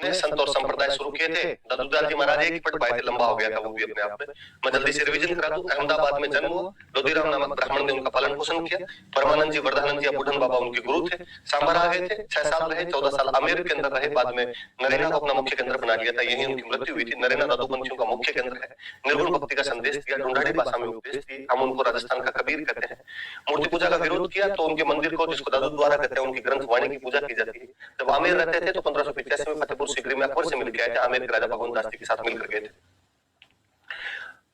ने संत और संप्रदाय शुरू किए थे। दादूलाल जी महाराज एक ही पढ़ पाए थे, लंबा हो गया था वो भी अपने आप में। मैं जल्दी से रिवीजन करा दूं। अहमदाबाद में जन्म हुआ, लोधीराम नामक ब्राह्मण ने उनका पालन पोषण किया। परमानंद जी, वरदानंद जी या बुढ़न बाबा उनके गुरु थे। सांभर आ गए थे, 6 साल रहे, 14 साल आमेर के अंदर रहे, बाद में नरेना को अपना मुख्य केंद्र बना लिया था, यही उनकी मृत्यु हुई थी। नरेना दादूपंथियों का मुख्य केंद्र है। निर्गुण भक्ति का संदेश दिया, ढूंढाड़ी भाषा में उपदेश दी, हम उनको राजस्थान का कबीर कहते हैं। मूर्ति पूजा का विरोध किया तो उनके मंदिर को, जिसको दादू द्वारा कहते हैं, उनकी ग्रंथ वाणी की पूजा की जाती है। जब आमेर रहते थे तो 1585 में फतेहपुर सीकरी में अकबर से मिल के आए थे, आमेर के राजा भगवंत दास जी के साथ मिलकर गए थे।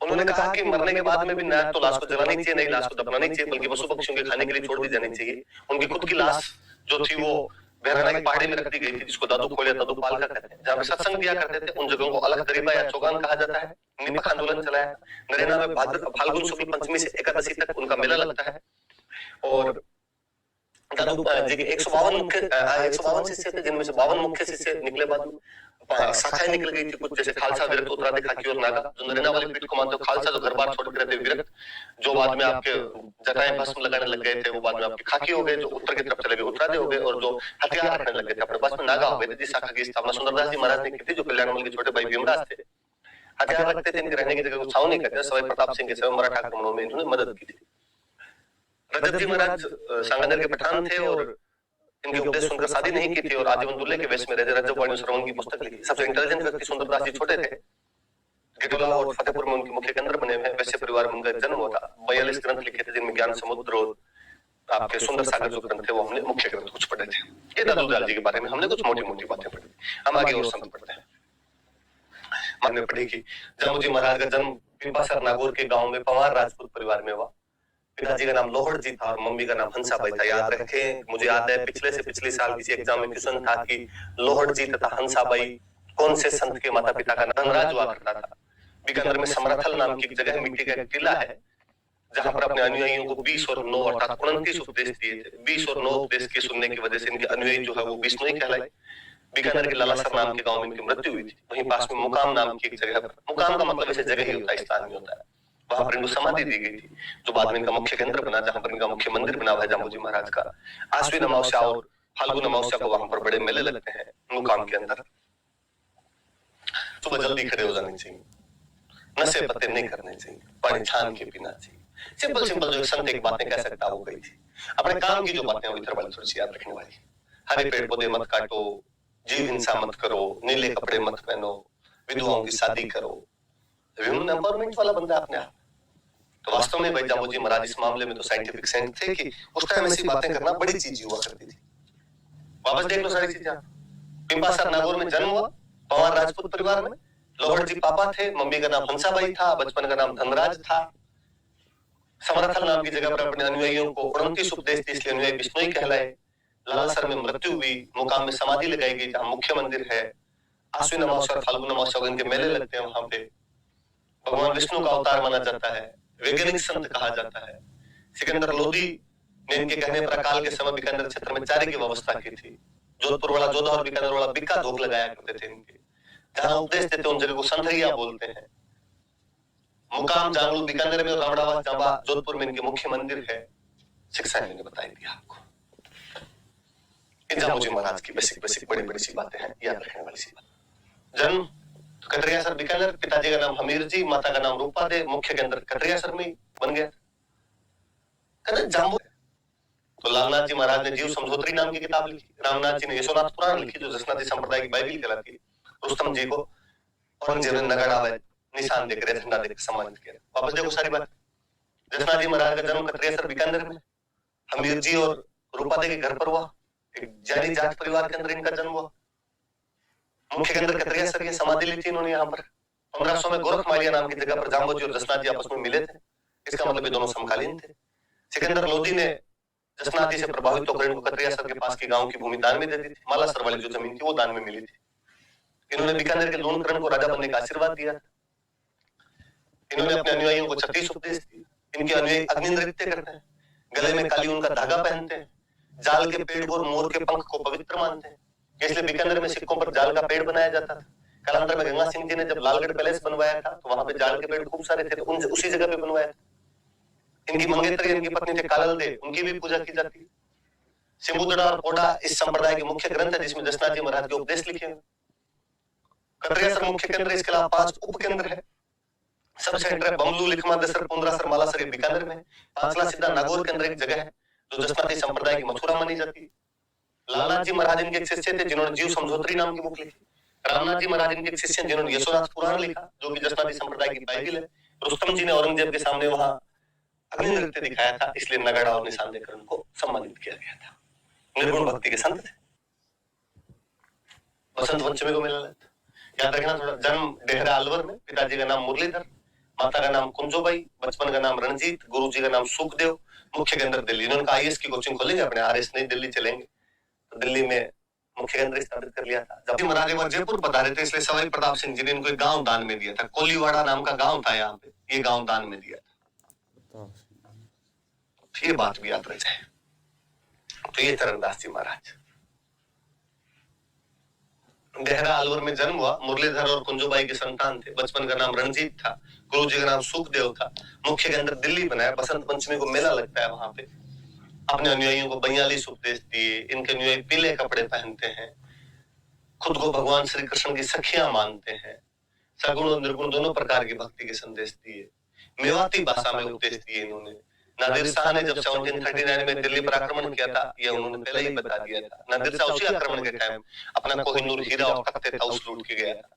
उन्होंने कहा कि मरने के बाद में भी न तो लाश को जलानी चाहिए, नहीं लाश को दफनानी चाहिए, बल्कि पशु पक्षियों के खाने के लिए छोड़ दी जानी चाहिए। उनकी खुद की लाश जो थी वो बहराना की पहाड़ी में रख दी गई थी, जिसको दादू खोल या दादू पाल का कहते हैं। जहाँ पे सत्संग दिया करते थे उन जगहों को अलग दरीबा या चौगान कहा जाता है। निपख आंदोलन चलाया। नरेना में फाल्गुन शुक्ल पंचमी से एकादशी तक उनका मेला लगता है। और दादू जी के 152 शिष्य थे, जिनमें से 52 मुख्य शिष्य निकले, बाद में शाखाएं निकल गई थी कुछ, जैसे खालसा, विरक्त, उत्तरादि, खाकी और नागा। जो नरेना वाली पीठ को मानते हो, खालसा जो घर बार छोड़ के रहते, विरक्त जो बाद में आपके जटाएं भस्म लगाने लग गए थे, वो बाद में आपके खाकी हो गए, जो उत्तर की तरफ चले गए उत्तरादि हो गए, और जो हथियार रखने लग गए थे अपने पास में, नागा हो गए थे। जिस शाखा की स्थापना सुंदरदास जी महाराज ने की थी, जो कल्याणमल के छोटे भाई भीमराज थे। हथियार रखते थे, इनके रहने की जगह को छाव नहीं कहते। सवाई प्रताप सिंह के समय मराठा आक्रमणों में इन्होंने मदद की थी। रजत जी महाराज सांगनेर के पठान थे और इनके उपदेश सुनकर शादी नहीं की थी और आजीवन दूल्हे के वेश में रहे। रजत वाणी श्रवण की पुस्तक लिखी। सबसे इंटेलिजेंट व्यक्ति सुंदरदास जी छोटे थे। गिटोला और फतेहपुर में उनके मुख्य केंद्र बने हुए। वैश्य परिवार में उनका जन्म हुआ था। 42 ग्रंथ लिखे थे, जिनमें ज्ञान समुद्र और आपके सुंदर सागर जो ग्रंथ थे वो हमने मुख्य ग्रंथ कुछ पढ़े थे। ये दादूलाल जी के बारे में हमने कुछ मोटी मोटी बातें पढ़ी। हम आगे और संत पढ़ते हैं। हमने पढ़ी कि जामू जी महाराज का जन्म पिंपासर नागौर के गांव में पवार राजपूत परिवार में हुआ। पिताजी का नाम लोहड़ जी था और मम्मी का नाम हंसाबाई था। याद रखें, मुझे याद है पिछले से पिछले साल किसी एग्जाम में क्वेश्चन था कि लोहड़ जी तथा हंसाबाई कौन से संत के माता पिता का नाम। धनराज हुआ करता था। बीकानेर में समरथल नाम की एक जगह, मिट्टी का एक टीला है, जहां पर अपने अनुयायियों को 20 और 9 अर्थात 29 उपदेश दिए थे। 20 और 9 उपदेश के सुनने की वजह से इनके अनुयायी जो है वो विष्णु ही कहलाए। बीकानेर के लालासर नाम के गांव में इनकी मृत्यु हुई थी। वहीं पास में मुकाम नाम की एक जगह पर, मुकाम का मतलब ऐसे जगह ही होता है, स्थान नहीं होता है, वहां पर इनको समाधि दी गई थी, जो बाद में इनका मुख्य केंद्र बना, जहां पर इनका मुख्य मंदिर बना हुआ है जामू जी महाराज का। आश्विन अमावस्या और फाल्गुन अमावस्या को वहां पर बड़े मेले लगते हैं मुकाम के अंदर। सुबह जल्दी खड़े हो जाने चाहिए, नशे पत्ते नहीं करने चाहिए, पानी छान के पीना चाहिए। सिंपल सिंपल जो संत एक बातें कह सकता वो कही थी। अपने काम की जो बातें हुई थी थोड़ी सी याद रखने वाली। हरे पेड़ पौधे मत काटो, जीव हिंसा मत करो, नीले कपड़े मत पहनो, विधवाओं की शादी करो। एम्पावरमेंट वाला बंदा अपने आप। तो वास्तव में भाई जामू जी महाराज इस मामले में तो साइंटिफिक सेंट थे कि उस टाइम ऐसी बातें करना बड़ी चीज हुआ करती थी। वापस देख लो सारी चीजें। पिंपासर नागौर में जन्म हुआ, पवार राजपूत परिवार में। लोहड़ जी पापा थे, मम्मी का नाम हंसाबाई था, बचपन का नाम धनराज था। समरथल नाम की जगह पर अपने अनुयायियों को 29 उपदेश दिए, इसलिए अनुयायी विष्णु कहलाए। लालासर में मृत्यु हुई, मुकाम में समाधि लगाई गई जहां मुख्य मंदिर है। आश्विन अमावस्या और फाल्गुन अमावस्या को इनके मेले लगते हैं, वहां पे भगवान विष्णु का अवतार माना जाता है। वैज्ञानिक संत कहा जाता है। सिकंदर लोधी ने इनके कहने पर अकाल के समय बीकानेर क्षेत्र में चारे की व्यवस्था की थी। जोधपुर वाला जोधा और बीकानेर वाला बिक्का धोख लगाया करते थे इनके। जहां उपदेश देते उन जगह को संथैया बोलते हैं। मुकाम जांगलू बीकानेर में, रामड़ावा जांबा जोधपुर में इनके मुख्य मंदिर है। शिक्षा मैंने बताई दी आपको। इन जामू जी महाराज की बेसिक बेसिक बड़ी बड़ी सी बातें हैं, याद रखने वाली सी बात। जन्म कटरियासर बीकानेर, पिताजी का नाम हमीर जी, माता का नाम रूपा दे, मुख्य केंद्र कटरियासर में बन गया। जाम्बू तो लालनाथ जी महाराज ने जीव समझोत्री नाम की किताब लिखी। रामनाथ जी ने यशोनाथ पुराण लिखी, जो जसनाथी संप्रदाय की बाइबल कहलाती है। रुस्तम जी को औरंगजेब ने नगाड़ा व निशान देकर, झंडा देकर सम्मानित किया। वापस देखो सारी बात। जसनाथ जी महाराज का जन्म कटरियासर बीकानेर में, हमीर जी और रूपा दे के घर पर हुआ। एक जैनी जाट परिवार के अंदर इनका जन्म हुआ। मुख्य केंद्र कटरियासर की समाधि ली थी इन्होंने यहाँ पर। 1500 में गोरखमालिया नाम की जगह पर जाम्बू जी और जसनाथ जी आपस में मिले थे। इसका मतलब ये दोनों समकालीन थे। सिकंदर लोधी ने जसनाथ जी से प्रभावित होकर इनको कटरियासर के पास के गांव की भूमि दान में दे दी थी। मालासर वाली जो जमीन थी वो दान में मिली थी। इन्होंने बीकानेर के लोनकरण को राजा बनने का आशीर्वाद दिया। इन्होंने अपने अनुयायियों को 36 उपदेश दिए। इनके अनुयायी अग्नि नृत्य करते हैं, गले में काली ऊन का धागा पहनते हैं, जाल के पेड़ और मोर के पंख को पवित्र मानते हैं। इसलिए बीकानेर में सिक्कों पर जाल का पेड़ बनाया जाता था। कालांतर में गंगा सिंह जी ने जब लालगढ़ पैलेस बनवाया था तो वहां पे जाल के पेड़ खूब सारे थे, तो उसी जगह पे बनवाया था। इनकी मंगेतर, इनकी पत्नी थे कालल दे, उनकी भी पूजा की जाती है। सिंबुदड़ा और ओडा इस संप्रदाय के मुख्य ग्रंथ है, जिसमें जसनाथ जी महाराज के उपदेश लिखे हैं। कतरियासर मुख्य केंद्र है, इसके अलावा 5 उप केंद्र है। सब सेंटर है बमलू, लिखमा, दसर, पुंद्रासर, मालासर, ये बीकानेर में। पांचला सीधा नागौर केंद्र एक जगह है जो जसनाती संप्रदाय की मथुरा मानी जाती है। लालनाथ जी महाराज इनके एक शिष्य थे जिन्होंने जीव समझोत्री नाम की बुक लिखी। रामनाथ जी महाराज इनके एक शिष्य जिन्होंने यशोनाथ पुराण लिखा जो कि जसनाती संप्रदाय की बाइबिल है। रुस्तम जी ने औरंगजेब के सामने वहां अग्नि नृत्य दिखाया था, इसलिए नगाड़ा और निशान देकर उनको सम्मानित किया गया था। निर्गुण भक्ति के संत थे। बसंत पंचमी को मेला लगता। याद रखना थोड़ा। जन्म डेहरा अलवर में, पिताजी का नाम मुरलीधर, माता का नाम कुंजोबाई, बचपन का नाम रणजीत, गुरुजी का नाम सुखदेव, मुख्य केंद्र दिल्ली। इन्होंने आईएएस की कोचिंग खोलेंगे अपने, आरएस नहीं दिल्ली चलेंगे, तो दिल्ली में मुख्य केंद्र स्थापित कर लिया था। जब महाराज एक बार जयपुर पधारे थे, इसलिए सवाई प्रताप सिंह जी ने इनको एक गांव दान में दिया था। कोलीवाड़ा नाम का गांव था यहाँ पे, ये गांव दान में दिया था। ये बात भी याद रह जाए। तो ये चरणदास जी महाराज डेहरा अलवर में जन्म हुआ। मुरलीधर और कुंजोबाई के संतान थे। बचपन का नाम रणजीत था, गुरुजी का नाम सुखदेव था। मुख्य केंद्र दिल्ली बनाया। बसंत पंचमी को मेला लगता है वहां पे। अपने अनुयायियों को 42 उपदेश दिए। इनके अनुयायी पीले कपड़े पहनते हैं, खुद को भगवान श्री कृष्ण की सखियां मानते हैं, सगुण और निर्गुण दोनों प्रकार की भक्ति के संदेश दिए। मेवाती भाषा में उपदेश दिए इन्होंने। नादिर शाह ने जब 1739 में दिल्ली पर आक्रमण किया था, यह उन्होंने पहले ही बता दिया था। नादिर शाह उसी आक्रमण के टाइम अपना कोहिनूर हीरा और तख्ते ताउस लूट के गया था।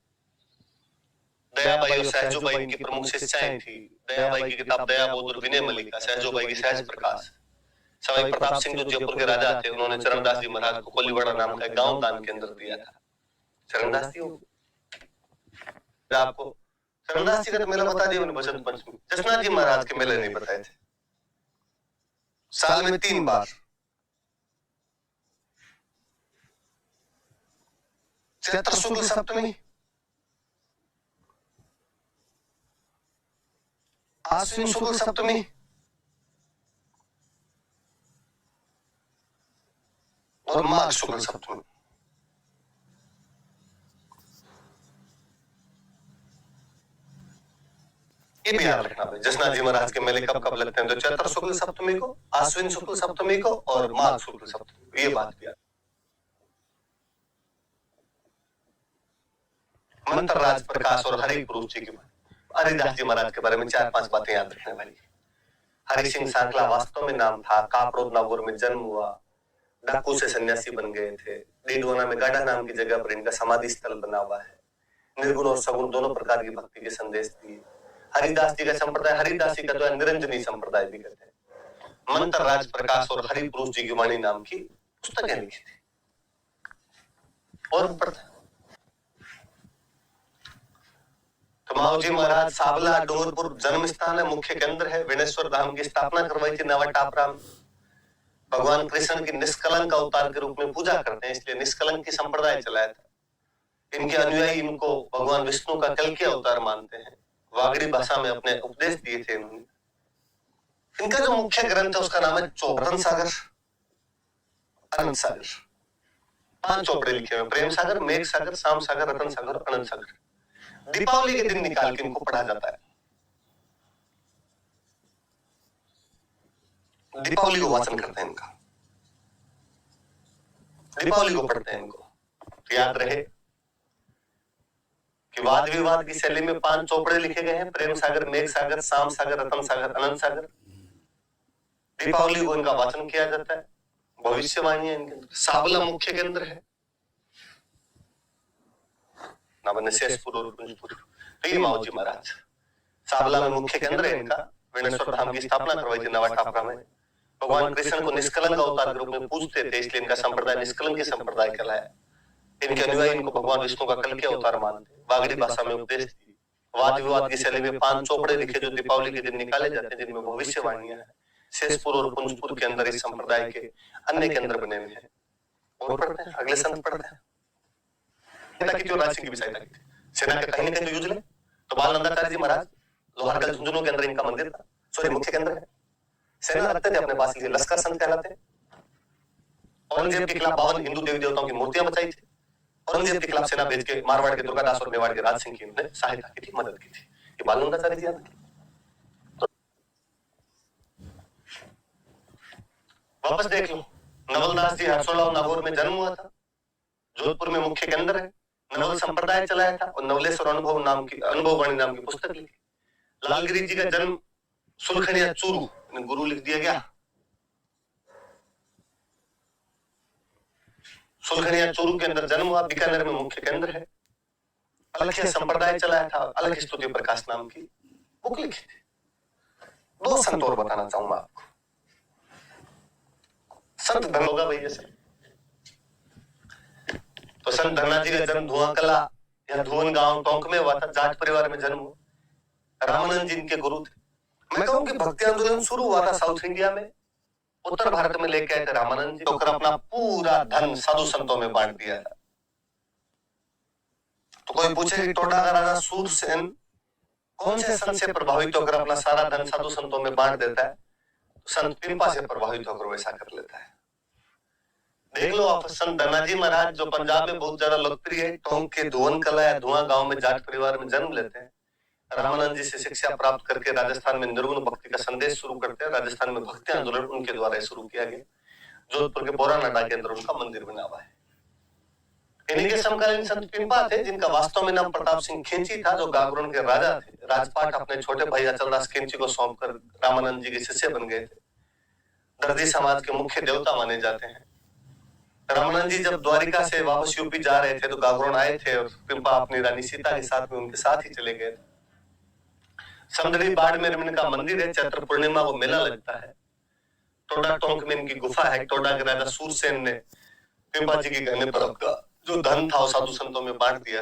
दयाबाई और सहजोबाई की प्रमुख शिष्याएं थी। दयाबाई की किताब दया बोध और विनय मल्लिका, सहजोबाई की सहज प्रकाश। सवाई प्रताप सिंह जो जयपुर के राजा थे, उन्होंने चरणदास जी महाराज को कोलीवाड़ा नाम का गांव दान केंद्र दिया था। चरणदास जी आपको चरणदास जी का तो मेला बता दिया मैंने बसंत पंचमी। जसनाथ जी महाराज के मेले नहीं बताए थे। साल में 3 बार चैत्र शुक्ल सप्तमी, आश्विन शुक्ल सप्तमी और माघ शुक्ल सप्तमी। ये भी याद रखना भाई। जसनाथ जी महाराज के मेले कब कब लगते हैं? तो चैत्र शुक्ल सप्तमी को, आश्विन शुक्ल सप्तमी को और माघ शुक्ल सप्तमी को। ये बात भी याद। मंत्र राज प्रकाश और हरि पुरुष जी की बात। हरिदास जी महाराज के बारे में 4-5 बातें याद रखने वाली। हरि सिंह सांकला वास्तव में नाम था। कापरोद नागौर में जन्म हुआ। डाकू से सन्यासी बन गए थे। डीडवाना में गाढ़ा नाम की जगह पर इनका समाधि स्थल बना हुआ है। निर्गुण और सगुण दोनों प्रकार की भक्ति के संदेश दिए। हरिदास जी का संप्रदाय, हरिदासी का जो है निरंजनी संप्रदाय भी कहते हैं। मंत्र राज प्रकाश और हरि पुरुष जी की वाणी नाम की पुस्तकें लिखी थी। और तो माऊजी महाराज साबला डोंगरपुर जन्म स्थान है, मुख्य केंद्र है। विनेश्वर धाम की स्थापना करवाई थी नवाटापरा में। भगवान कृष्ण की निष्कलंक अवतार के रूप में पूजा करते हैं, इसलिए निष्कलंक की संप्रदाय चलाया था। इनके अनुयायी इनको भगवान विष्णु का कल्कि अवतार मानते हैं। वागड़ी भाषा में अपने उपदेश दिए थे इन्होंने। इनका जो मुख्य ग्रंथ है उसका नाम है रतन सागर, अनंत सागर। 5 चोपड़े लिखे हुए, प्रेम सागर, मेघ सागर, शाम सागर, रतन सागर, अनंत सागर। दीपावली के दिन निकाल के इनको पढ़ा जाता है। दीपावली को वाचन करते हैं इनका, दीपावली को पढ़ते हैं इनको। तो याद रहे कि वाद विवाद की शैली में 5 चोपड़े लिखे गए हैं। प्रेम सागर, मेघ सागर, शाम सागर, रतन सागर, अनंत सागर। दीपावली को इनका वाचन किया जाता है। भविष्यवाणी है इनके अंदर। साबला मुख्य केंद्र है, शेषपुर और कुंजपुर। तो ये माऊजी महाराज साबला में मुख्य केंद्र है इनका। विनेश्वर धाम की स्थापना करवाई थी नवाटापरा में। भगवान कृष्ण को निष्कलंक अवतार के रूप में पूजते थे, इसलिए इनका संप्रदाय निष्कलंक संप्रदाय कहलाया। इनके अनुयायी इनको भगवान विष्णु का कल्कि अवतार मानते। वागड़ी भाषा में उपदेश दी। वाद विवाद की शैली में 5 चोपड़े लिखे जो दीपावली के दिन निकाले जाते हैं, जिनमें भविष्यवाणियां हैं। शेषपुर और कुंजपुर के अंदर इस संप्रदाय के अन्य केंद्र बने हुए हैं। और पढ़ते हैं, अगले संत पढ़ते हैं। ताकि जो राजसिंह की विषयता की सेना के कहीं न कहीं यूज ले। तो बाल नंदाचार्य जी महाराज लोहारगढ़ झुंझुनू के अंदर इनका मंदिर था, सॉरी मुख्य केंद्र है। सेना रखते थे अपने पास, इसलिए लश्कर संत कहलाते। औरंगजेब के खिलाफ 52 हिंदू देवी देवताओं की मूर्तियां बचाई थी। औरंगजेब के खिलाफ सेना भेज के मारवाड़ के दुर्गादास और मेवाड़ के राज सिंह की उन्होंने सहायता की थी, मदद की थी। ये बाल नंदाचार्य जी वापस देख लो। नवलदास जी हरसोला नागौर में जन्म हुआ था। जोधपुर में मुख्य केंद्र है। नवल संप्रदाय चलाया था और नवलेश्वर अनुभववाणी नाम की पुस्तक लिखी। लालगिरी जी का जन्म सुलखनिया चूरू गुरु लिख दिया गया। सुलखनिया चूरू के अंदर जन्म हुआ। बीकानेर में मुख्य केंद्र है। अलख्य संप्रदाय चलाया था। अलख स्तुति प्रकाश नाम की बुक लिखी थी। दो संत और बताना चाहूंगा आपको। संत धनोगा भैया सर, तो संत धन्ना जी का जन्म धुआंकला या धुवन गांव टोंक में हुआ था। जाट परिवार में जन्म हुआ। रामानंद जी इनके गुरु थे। मैं कहूं कि भक्ति आंदोलन शुरू हुआ था साउथ इंडिया में, उत्तर भारत में लेके आए थे रामानंद जी, तो अपना पूरा धन साधु संतों में बांट दिया था। तो कोई पूछे कि टोडा का राजा सूरसेन कौन से संत से प्रभावित होकर अपना सारा धन साधु संतों में बांट देता है? तो संत पिंपा से प्रभावित होकर वैसा कर लेता है। देख लो आप, संत धनाजी महाराज जो पंजाब में बहुत ज्यादा लोकप्रिय है, टोंक के धुवन कला या धुआं गांव में जाट परिवार में जन्म लेते हैं। रामानंद जी से शिक्षा प्राप्त करके राजस्थान में निर्गुण भक्ति का संदेश शुरू करते हैं। राजस्थान में भक्ति आंदोलन उनके द्वारा शुरू किया गया। जोधपुर के बोरानाडा के अंदर उनका मंदिर बना हुआ है। इन्हीं के समकालीन संत पिंपा थे, जिनका वास्तव में नाम प्रताप सिंह खिंची था, जो गागरोन के राजा थे। राजपाट अपने छोटे भाई अचलदास खिंची को सौंपकर रामानंद जी के शिष्य बन गए थे। दर्दी समाज के मुख्य देवता माने जाते हैं। रामानंद जी जब द्वारिका से वापस यूपी जा रहे थे तो गागरोन आए थे और पिंपा अपनी रानी सीता के साथ में उनके साथ ही चले गए। समदड़ी बाड़मेर में इनका मंदिर है। चैत्र पूर्णिमा को मेला लगता है। टोडा टोंक में इनकी गुफा है। टोडा के राजा सूरसेन ने पिंपा जी के कहने पर अपना जो धन था वो साधु संतों में बांट दिया।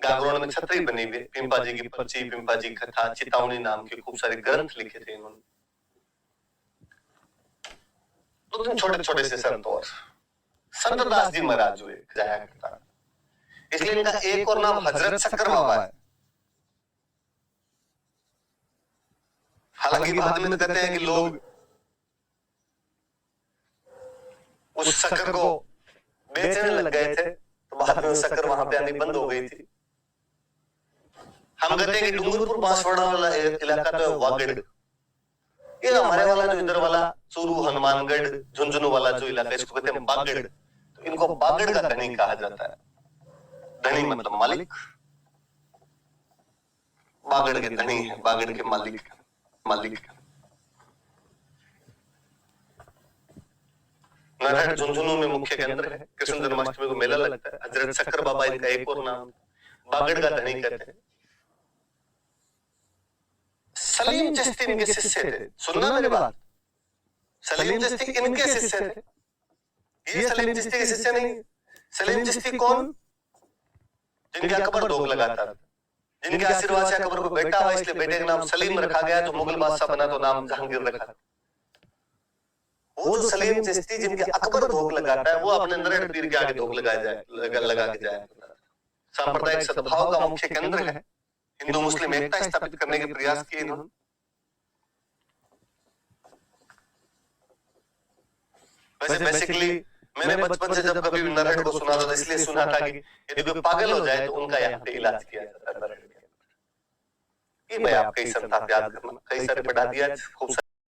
गागरोन में छतरी बनी हुई, पिंपा जी की पर्ची, पिंपा जी कथा, चितावनी नाम के खूब सारे ग्रंथ लिखे थे इन्होंने। दो छोटे छोटे से संत और संत दास जी महाराज हुए जाया करता, इसलिए इनका एक और नाम हजरत शक्कर बाबा है। हालांकि बाद में कहते हैं कि लोग उस शक्कर को बेचने लग गए थे, तो बाद में शक्कर वहां पे आनी बंद हो गई थी। हम कहते हैं कि डूंगरपुर बांसवाड़ा वाला इलाका तो वागड़, ये हमारे वाला जो इधर वाला चूरू, हनुमानगढ़, झुंझुनू वाला जो इलाका, इसको कहते हैं बागड़। तो इनको बागड़ का धनी कहा जाता है। धनी मतलब मालिक, बागड़ के धनी है, बागड़ के मालिक। नारायण झुंझुनू में मुख्य केंद्र है। कृष्ण जन्माष्टमी को मेला लगता है। हजरत शक्कर बाबा इनका एक और नाम, बागड़ का धनी कहते हैं। सलीम चिश्ती इनके शिष्य थे। सुनना मेरी बात, सलीम चिश्ती इनके शिष्य थे। ये सलीम चिश्ती के शिष्य नहीं। सलीम चिश्ती कौन? जिनके अकबर ढोक लगाता था, जिनके आशीर्वाद से अकबर को बेटा हुआ, इसलिए बेटे का नाम सलीम रखा गया। जो मुगल बादशाह बना तो नाम जहांगीर रखा। वो जो सलीम चिश्ती जिनके अकबर ढोक लगाता है, वो अपने नरेड़ पीर के आगे ढोक लगा के जाए। सांप्रदायिक सद्भाव का मुख्य केंद्र है। हिंदू मुस्लिम एकता स्थापित करने के प्रयास किए इन्होंने। वैसे बेसिकली मैंने बचपन से जब कभी नरेड़ को सुना था, इसलिए सुना था कि यदि कोई पागल हो जाए तो उनका यहाँ पे इलाज किया जाता है नरेड़ के। ये मैं आपके संताप याद करना, कई सारे पढ़ा दिया खूब